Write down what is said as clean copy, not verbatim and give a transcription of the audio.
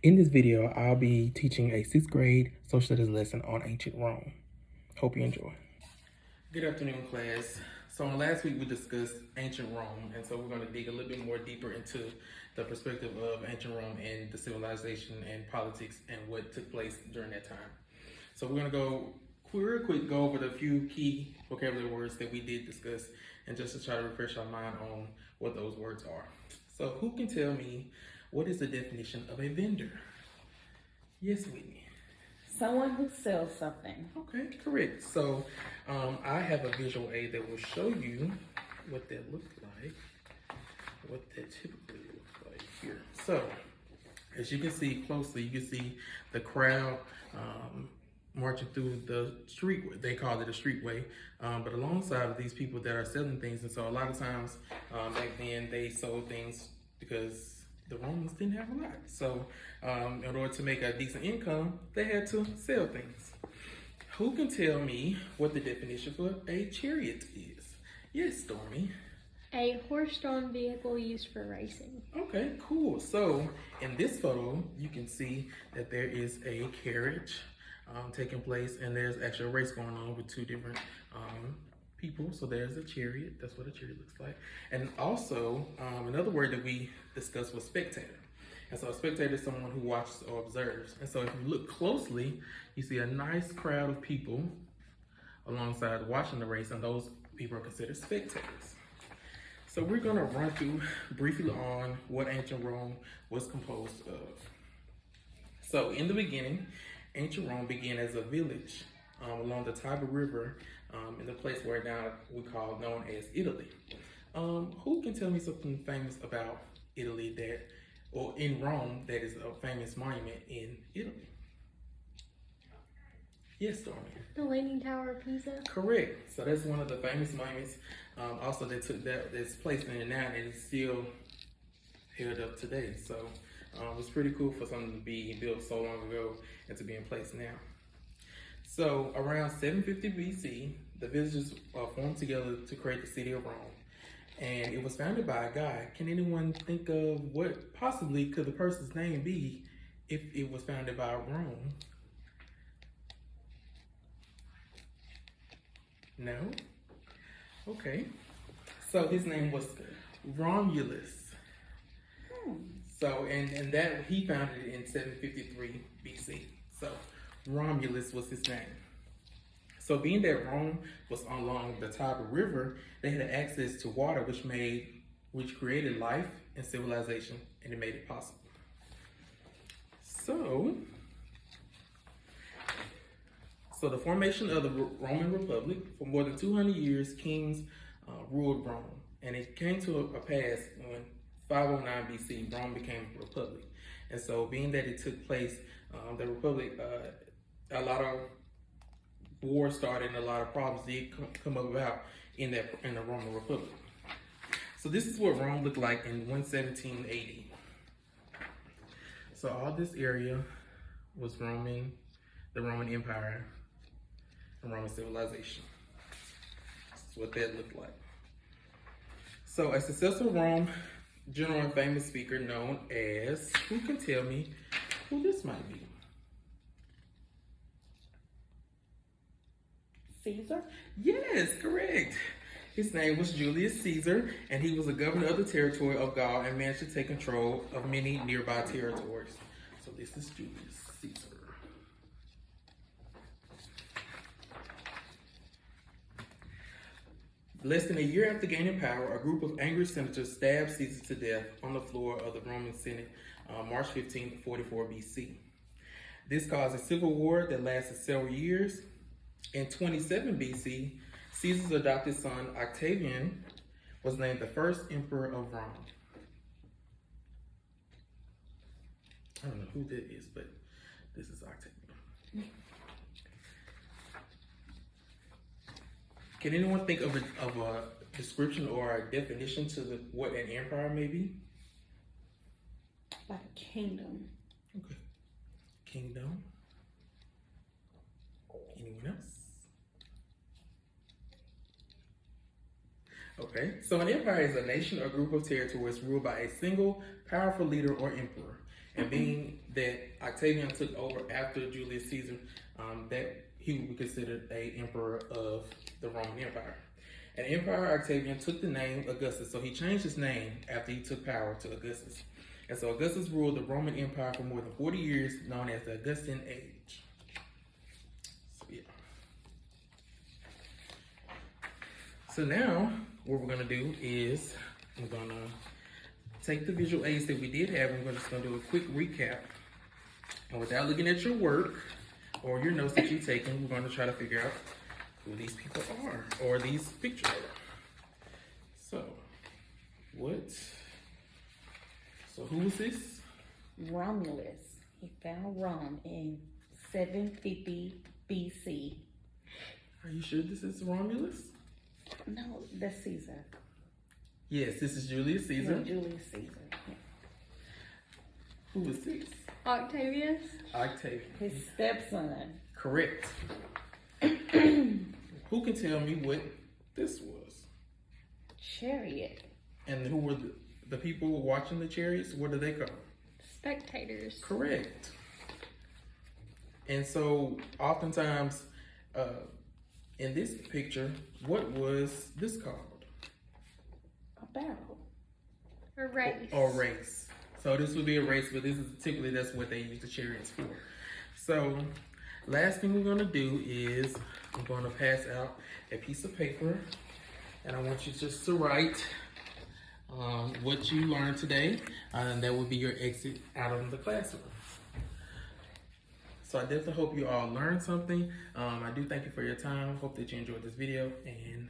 In this video, I'll be teaching a 6th grade social studies lesson on ancient Rome. Hope you enjoy. Good afternoon, class. So last week we discussed ancient Rome, and so we're going to dig a little bit more deeper into the perspective of ancient Rome and the civilization and politics and what took place during that time. So we're going to go real quick, go over the few key vocabulary words that we did discuss, and just to try to refresh our mind on what those words are. So who can tell me what is the definition of a vendor? Yes, Whitney. Someone who sells something. Okay, correct. So I have a visual aid that will show you what that looks like, what that typically looks like here. So as you can see closely, you can see the crowd marching through the street. They call it a streetway, but alongside of these people that are selling things. And so a lot of times back then they sold things because the Romans didn't have a lot. So in order to make a decent income, they had to sell things. Who can tell me what the definition for a chariot is? Yes, Stormy. A horse-drawn vehicle used for racing. Okay, cool. So in this photo, you can see that there is a carriage taking place, and there's actually a race going on with two different people. So there's a chariot. That's what a chariot looks like. And also, another word that we discussed was spectator. And so a spectator is someone who watches or observes. And so if you look closely, you see a nice crowd of people alongside watching the race, and those people are considered spectators. So we're going to run through briefly on what ancient Rome was composed of. So in the beginning, ancient Rome began as a village along the Tiber River in the place where now we call known as Italy. Who can tell me something famous about Italy or in Rome that is a famous monument in Italy? Yes, Stormy. The Leaning Tower of Pisa. Correct. So that's one of the famous monuments. Also, that's placed in it now, and it's still held up today. So it's pretty cool for something to be built so long ago and to be in place now. So around 750 BC, the villagers formed together to create the city of Rome. And it was founded by a guy. Can anyone think of what possibly could the person's name be if it was founded by Rome? No? Okay. So his name was Romulus. So, and that he founded it in 753 BC. So Romulus was his name. So being that Rome was along the Tiber River, they had access to water, which created life and civilization, and it made it possible. So the formation of the Roman Republic, for more than 200 years, kings ruled Rome. And it came to a pass when 509 BC, Rome became a republic. And so being that it took place, the republic, a lot of wars started and a lot of problems did come about in the Roman Republic. So this is what Rome looked like in 117 AD. So all this area was the Roman Empire, and Roman civilization. This is what that looked like. So a successful Rome general and famous speaker known as, who can tell me who this might be? Caesar? Yes, correct. His name was Julius Caesar, and he was a governor of the territory of Gaul and managed to take control of many nearby territories. So this is Julius Caesar. Less than a year after gaining power, a group of angry senators stabbed Caesar to death on the floor of the Roman Senate March 15, 44 BC. This caused a civil war that lasted several years. In 27 BC, Caesar's adopted son, Octavian, was named the first emperor of Rome. I don't know who that is, but this is Octavian. Can anyone think of a description or a definition to what an empire may be? Like a kingdom. Okay. Kingdom. Anyone else? Okay, so an empire is a nation or group of territories ruled by a single powerful leader or emperor. And being that Octavian took over after Julius Caesar, that he would be considered a emperor of the Roman Empire. And Emperor Octavian took the name Augustus, so he changed his name after he took power to Augustus. And so Augustus ruled the Roman Empire for more than 40 years, known as the Augustan Age. So yeah. So now, what we're gonna do is, I'm gonna take the visual aids that we did have, and we're just gonna do a quick recap. And without looking at your work or your notes that you've taken, we're gonna try to figure out who these people are, or these pictures are. So who was this? Romulus. He found Rome in 750 BC. Are you sure this is Romulus? No, that's Caesar. Yes, this is Julius Caesar. No, Julius Caesar. Yeah. Who was this? Octavius. Octavian. His stepson. Correct. Who can tell me what this was? Chariot. And who were the people watching the chariots? What do they call? Spectators. Correct. And so, oftentimes, in this picture, what was this called? A barrel. A race. Or race. So this would be a race, but this is typically that's what they use the chariots for. So, last thing we're gonna do is I'm gonna pass out a piece of paper, and I want you just to write what you learned today, and that will be your exit out of the classroom. So I definitely hope you all learned something. I do thank you for your time. Hope that you enjoyed this video, and